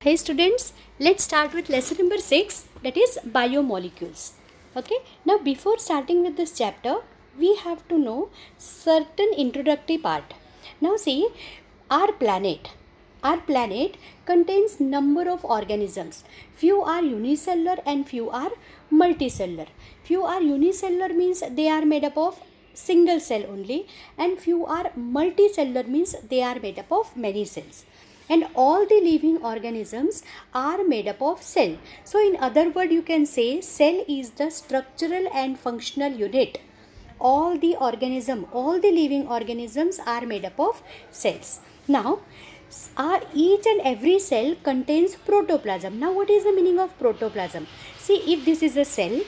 Hey students, let's start with lesson number 6, that is biomolecules. Okay, now before starting with this chapter, we have to know certain introductory part. Now see, our planet contains number of organisms. Few are unicellular and few are multicellular. Few are unicellular means they are made up of single cell only, and few are multicellular means they are made up of many cells. And all the living organisms are made up of cell. So in other word, you can say cell is the structural and functional unit. All the living organisms are made up of cells. Now each and every cell contains protoplasm. Now what is the meaning of protoplasm? See, if this is a cell,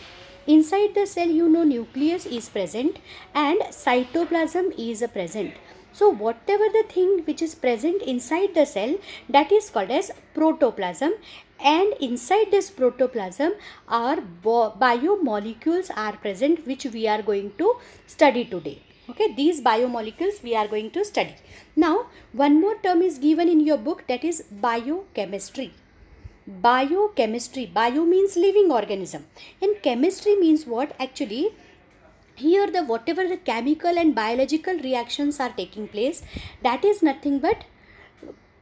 inside the cell nucleus is present and cytoplasm is present. So whatever the thing which is present inside the cell, that is called as protoplasm, and inside this protoplasm our biomolecules are present, which we are going to study today. Okay, these biomolecules we are going to study. Now one more term is given in your book, that is biochemistry. Biochemistry, bio means living organism and chemistry means what? Actually here the whatever the chemical and biological reactions are taking place, that is nothing but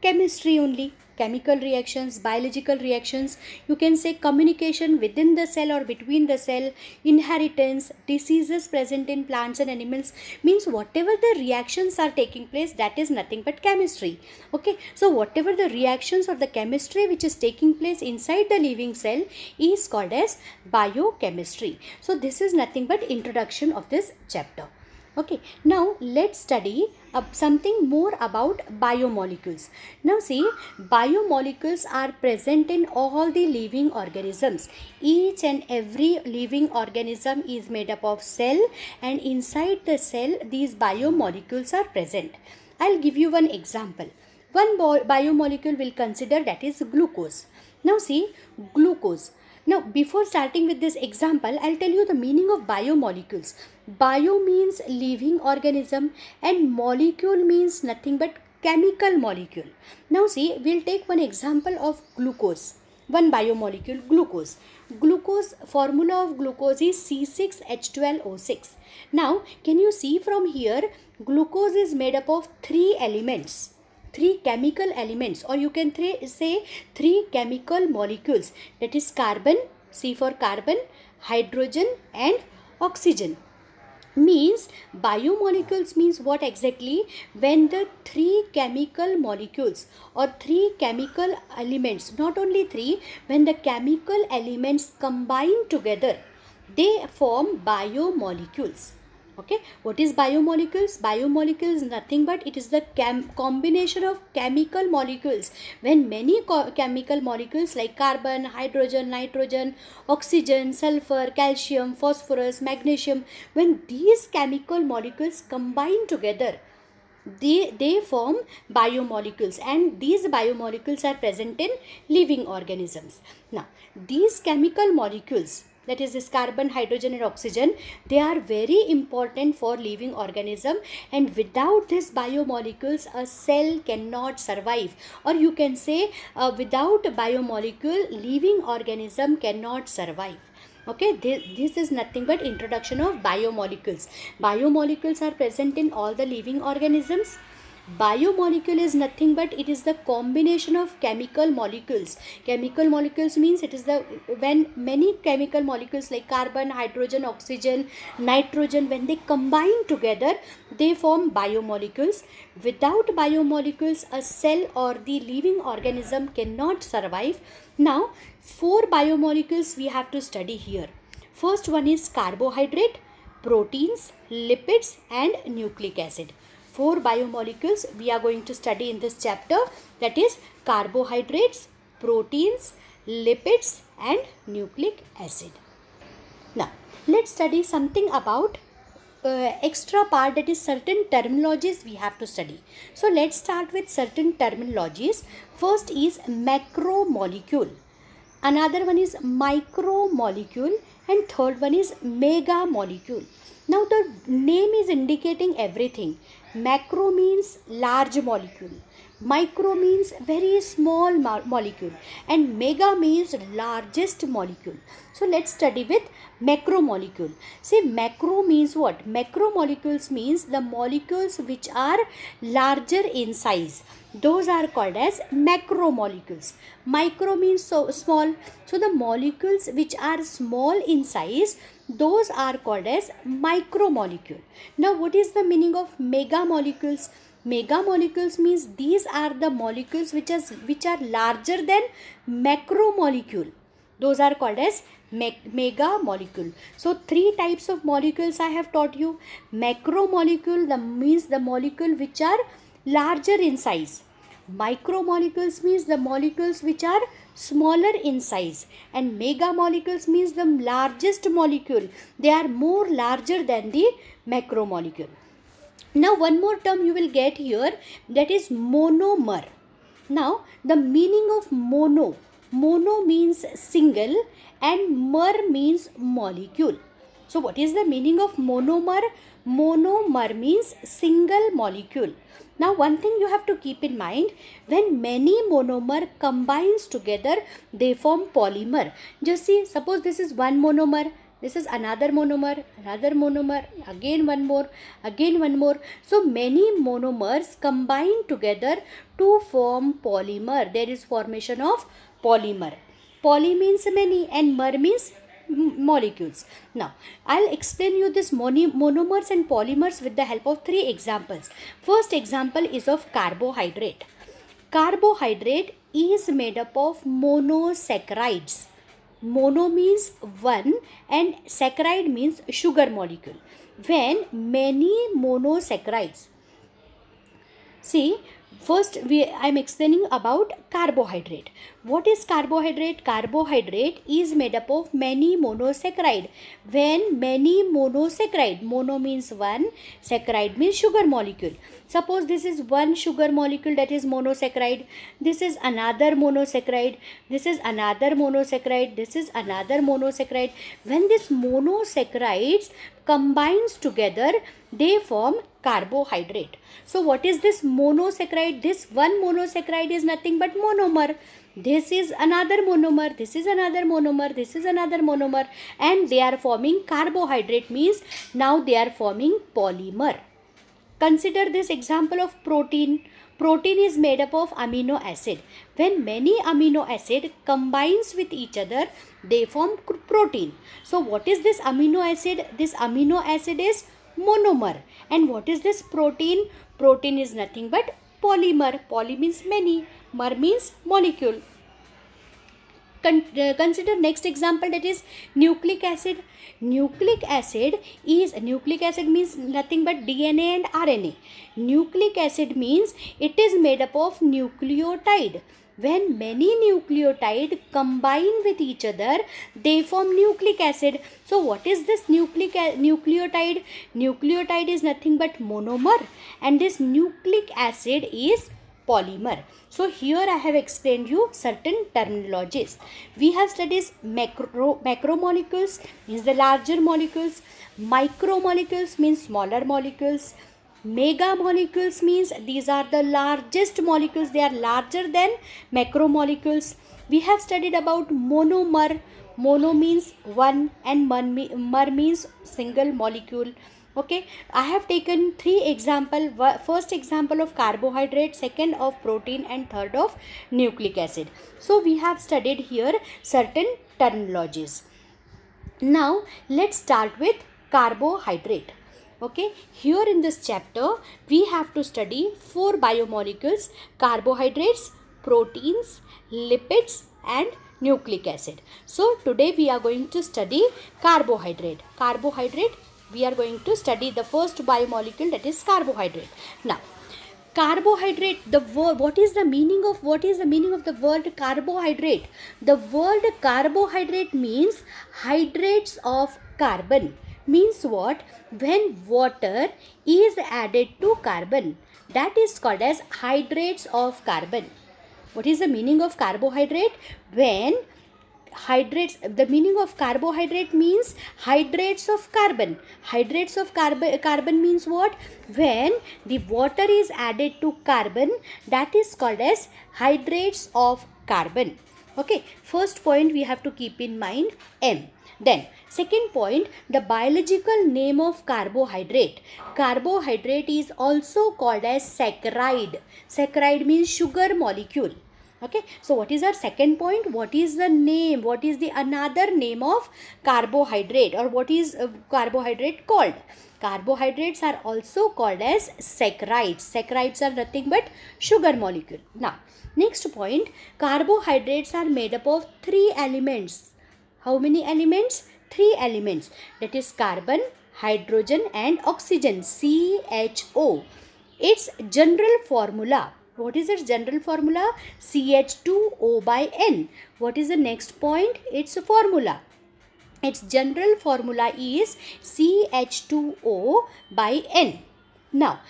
chemistry only. Chemical reactions, biological reactions, you can say communication within the cell or between the cell, inheritance, diseases present in plants and animals, means whatever the reactions are taking place, that is nothing but chemistry. Okay, so whatever the reactions or the chemistry which is taking place inside the living cell is called as biochemistry. So this is nothing but introduction of this chapter. Okay, now let's study something more about biomolecules. Now see, biomolecules are present in all the living organisms. Each and every living organism is made up of cell, and inside the cell these biomolecules are present. I'll give you one example. One biomolecule we'll consider, that is glucose. Now see, glucose. Now before starting with this example, I'll tell you the meaning of biomolecules. Bio means living organism and molecule means nothing but chemical molecule. Now see, we'll take one example of glucose. One biomolecule, glucose. Glucose, formula of glucose is C6H12O6. Now can you see from here, glucose is made up of three elements. Three chemical elements, or you can say three chemical molecules, that is carbon, C for carbon, hydrogen and oxygen. Means biomolecules means what exactly? When the three chemical molecules or three chemical elements, not only three, when the chemical elements combine together, they form biomolecules. Okay, what is biomolecules? Biomolecules is nothing but it is the combination of chemical molecules. When many chemical molecules like carbon, hydrogen, nitrogen, oxygen, sulfur, calcium, phosphorus, magnesium, when these chemical molecules combine together, they form biomolecules, and these biomolecules are present in living organisms. Now these chemical molecules, that is this carbon, hydrogen and oxygen, they are very important for living organism, and without these biomolecules a cell cannot survive, or you can say without a biomolecule living organism cannot survive. Okay, this is nothing but introduction of biomolecules. Biomolecules are present in all the living organisms. Biomolecule is nothing but it is the combination of chemical molecules. Chemical molecules means it is the when many chemical molecules like carbon, hydrogen, oxygen, nitrogen, when they combine together, they form biomolecules. Without biomolecules a cell or the living organism cannot survive. Now four biomolecules we have to study here. First one is carbohydrate, proteins, lipids and nucleic acid. Four biomolecules we are going to study in this chapter, that is carbohydrates, proteins, lipids and nucleic acid. Now let's study something about extra part, that is certain terminologies we have to study. So let's start with certain terminologies. First is macromolecule, another one is micromolecule, and third one is megamolecule. Now the name is indicating everything. Macro means large molecule. Micro means very small molecule, and mega means largest molecule. So let's study with macromolecule. See, macro means what? Macromolecules means the molecules which are larger in size. Those are called as macromolecules. Micro means so small. So the molecules which are small in size, those are called as micromolecule. Now what is the meaning of megamolecules? Megamolecules means these are the molecules which are larger than macromolecule. Those are called as megamolecule. So three types of molecules I have taught you. Macromolecule means the molecule which are larger in size. Micromolecules means the molecules which are smaller in size, and megamolecules means the largest molecule. They are more larger than the macromolecule. Now one more term you will get here, that is monomer. Now the meaning of mono means single and mer means molecule. So what is the meaning of monomer? Monomer means single molecule. Now one thing you have to keep in mind, when many monomer combines together, they form polymer. Just see, suppose this is one monomer, this is another monomer, again one more, again one more. So many monomers combine together to form polymer. There is formation of polymer. Poly means many and mer means molecules. Now I'll explain you this monomers and polymers with the help of three examples. First example is of carbohydrate. Carbohydrate is made up of monosaccharides. Mono means one and saccharide means sugar molecule. When many monosaccharides, see, first I am explaining about carbohydrate. What is carbohydrate? Carbohydrate is made up of many monosaccharide. When many monosaccharide, mono means one, saccharide means sugar molecule. Suppose this is one sugar molecule, that is monosaccharide. This is another monosaccharide. This is another monosaccharide. This is another monosaccharide. When these monosaccharides combines together, they form carbohydrate. So what is this monosaccharide? This one monosaccharide is nothing but monomer. This is another monomer, this is another monomer, this is another monomer, and they are forming carbohydrate, means now they are forming polymer. Consider this example of protein. Protein is made up of amino acid. When many amino acid combines with each other, they form protein. So what is this amino acid? This amino acid is monomer. And what is this protein? Protein is nothing but polymer. Poly means many, mer means molecule. Consider next example, that is nucleic acid. Nucleic acid means nothing but DNA and RNA. Nucleic acid means it is made up of nucleotide. When many nucleotides combine with each other, they form nucleic acid. So what is this nucleotide? Nucleotide is nothing but monomer, and this nucleic acid is polymer. So here I have explained you certain terminologies. We have studied macromolecules, means the larger molecules. Micromolecules means smaller molecules. Megamolecules means these are the largest molecules. They are larger than macromolecules. We have studied about monomer. Mono means one and mer means single molecule. Okay, I have taken three examples. First example of carbohydrate, second of protein, and third of nucleic acid. So we have studied here certain terminologies. Now let's start with carbohydrate. Okay, here in this chapter we have to study four biomolecules: carbohydrates, proteins, lipids, and nucleic acid. So today we are going to study carbohydrate. We are going to study the first biomolecule, that is carbohydrate. Now carbohydrate, what is the meaning of the word carbohydrate? The word carbohydrate means hydrates of carbon. Means what? When water is added to carbon, that is called as hydrates of carbon. What is the meaning of carbohydrate? When hydrates, the meaning of carbohydrate means hydrates of carbon. Hydrates of carbon means what? When the water is added to carbon, that is called as hydrates of carbon. Okay, first point we have to keep in mind M. Then second point, the biological name of carbohydrate. Carbohydrate is also called as saccharide. Saccharide means sugar molecule. Okay, so what is our second point? What is the name? What is the another name of carbohydrate, or what is carbohydrate called? Carbohydrates are also called as saccharides. Saccharides are nothing but sugar molecule. Now, next point, carbohydrates are made up of three elements. How many elements? Three elements. That is carbon, hydrogen and oxygen, CHO. Its general formula. What is its general formula? CH2O by N. What is the next point? Its formula. Its general formula is CH2O by N. Now,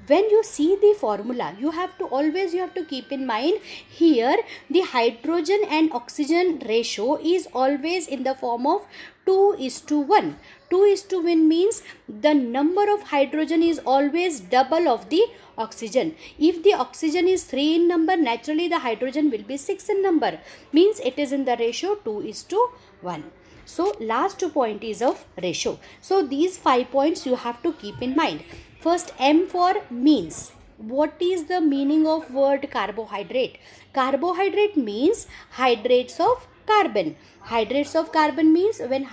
when you see the formula, you have to keep in mind here the hydrogen and oxygen ratio is always in the form of 2:1. 2:1 means the number of hydrogen is always double of the oxygen. If the oxygen is 3 in number, naturally the hydrogen will be 6 in number. Means it is in the ratio 2:1. So last point is of ratio. So these 5 points you have to keep in mind. First, M for means. What is the meaning of word carbohydrate? Carbohydrate means hydrates of carbon. Hydrates of carbon means when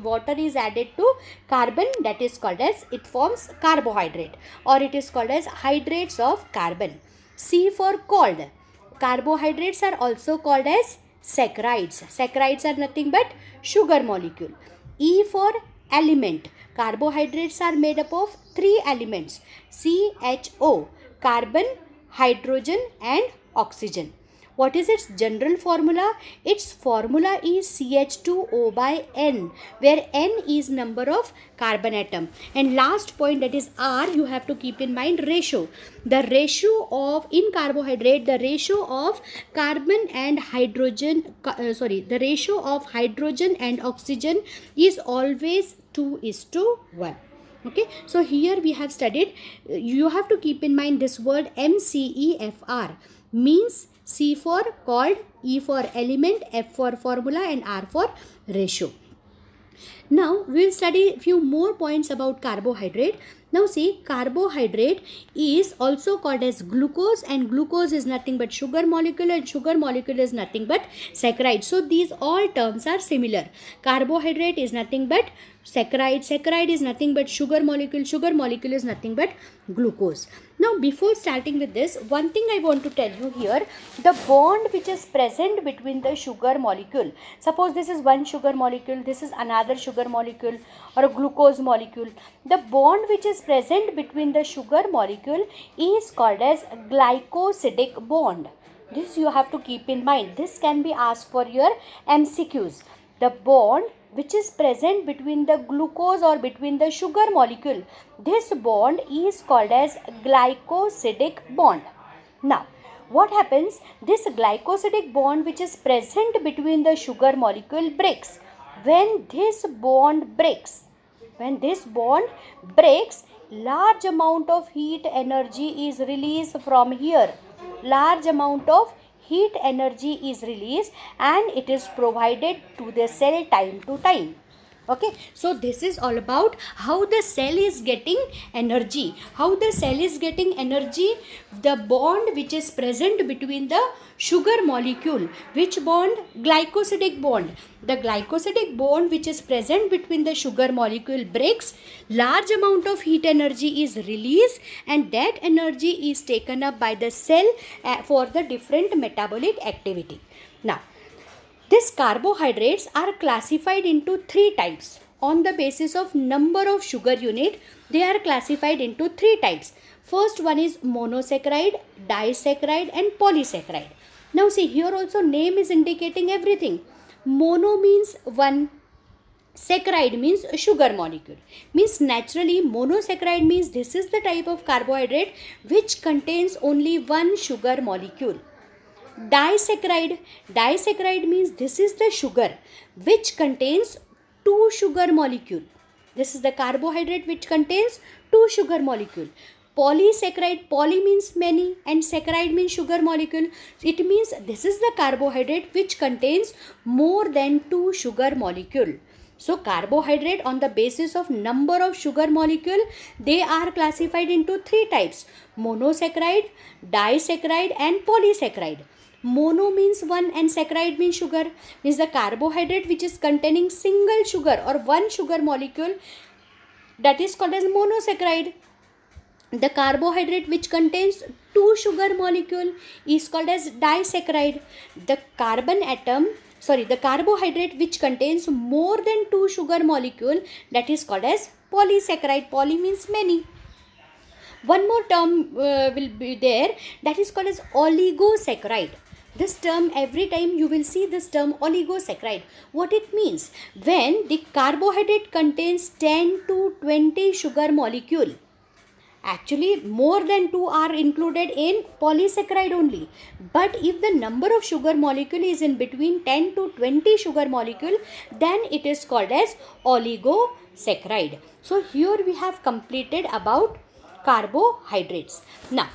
water is added to carbon, that is called as, it forms carbohydrate, or it is called as hydrates of carbon. C for called. Carbohydrates are also called as saccharides. Saccharides are nothing but sugar molecule. E for element. Carbohydrates are made up of three elements, CHO, carbon, hydrogen and oxygen. What is its general formula? Its formula is CH2O by N, where N is number of carbon atom. And last point, that is R, you have to keep in mind ratio. The ratio of, in carbohydrate, the ratio of carbon and hydrogen, the ratio of hydrogen and oxygen is always 2:1. Okay, so here we have studied, you have to keep in mind this word MCEFR, means C for called, E for element, F for formula and R for ratio. Now we will study few more points about carbohydrate. Now see, carbohydrate is also called as glucose, and glucose is nothing but sugar molecule, and sugar molecule is nothing but saccharide. So these all terms are similar. Carbohydrate is nothing but saccharide, saccharide is nothing but sugar molecule is nothing but glucose. Now before starting with this, one thing I want to tell you here, the bond which is present between the sugar molecule, suppose this is one sugar molecule, this is another sugar molecule or a glucose molecule, the bond which is present between the sugar molecule is called as glycosidic bond. This you have to keep in mind. This can be asked for your MCQs. The bond which is present between the glucose or between the sugar molecule, this bond is called as glycosidic bond. Now, what happens? This glycosidic bond which is present between the sugar molecule breaks. When this bond breaks, large amount of heat energy is released from here. Large amount of heat energy is released and it is provided to the cell time to time. Okay, so this is all about how the cell is getting energy. How the cell is getting energy, the bond which is present between the sugar molecule. Which bond? Glycosidic bond. The glycosidic bond which is present between the sugar molecule breaks, large amount of heat energy is released and that energy is taken up by the cell for the different metabolic activity. Now, these carbohydrates are classified into three types. On the basis of number of sugar unit, they are classified into three types. First one is monosaccharide, disaccharide and polysaccharide. Now see, here also name is indicating everything. Mono means one, saccharide means sugar molecule. Means naturally monosaccharide means this is the type of carbohydrate which contains only one sugar molecule. Disaccharide. Disaccharide means this is the sugar which contains two sugar molecule. This is the carbohydrate which contains two sugar molecule. Polysaccharide, poly means many and saccharide means sugar molecule. It means this is the carbohydrate which contains more than two sugar molecule. So carbohydrate on the basis of number of sugar molecule, they are classified into three types: monosaccharide, disaccharide and polysaccharide. Mono means one and saccharide means sugar, means the carbohydrate which is containing single sugar or one sugar molecule, that is called as monosaccharide. The carbohydrate which contains two sugar molecule is called as disaccharide. The carbohydrate which contains more than two sugar molecule, that is called as polysaccharide. Poly means many. One more term will be there, that is called as oligosaccharide. This term, every time you will see this term oligosaccharide. What it means? When the carbohydrate contains 10 to 20 sugar molecule. Actually, more than 2 are included in polysaccharide only. But if the number of sugar molecule is in between 10 to 20 sugar molecule, then it is called as oligosaccharide. So here we have completed about carbohydrates. Now,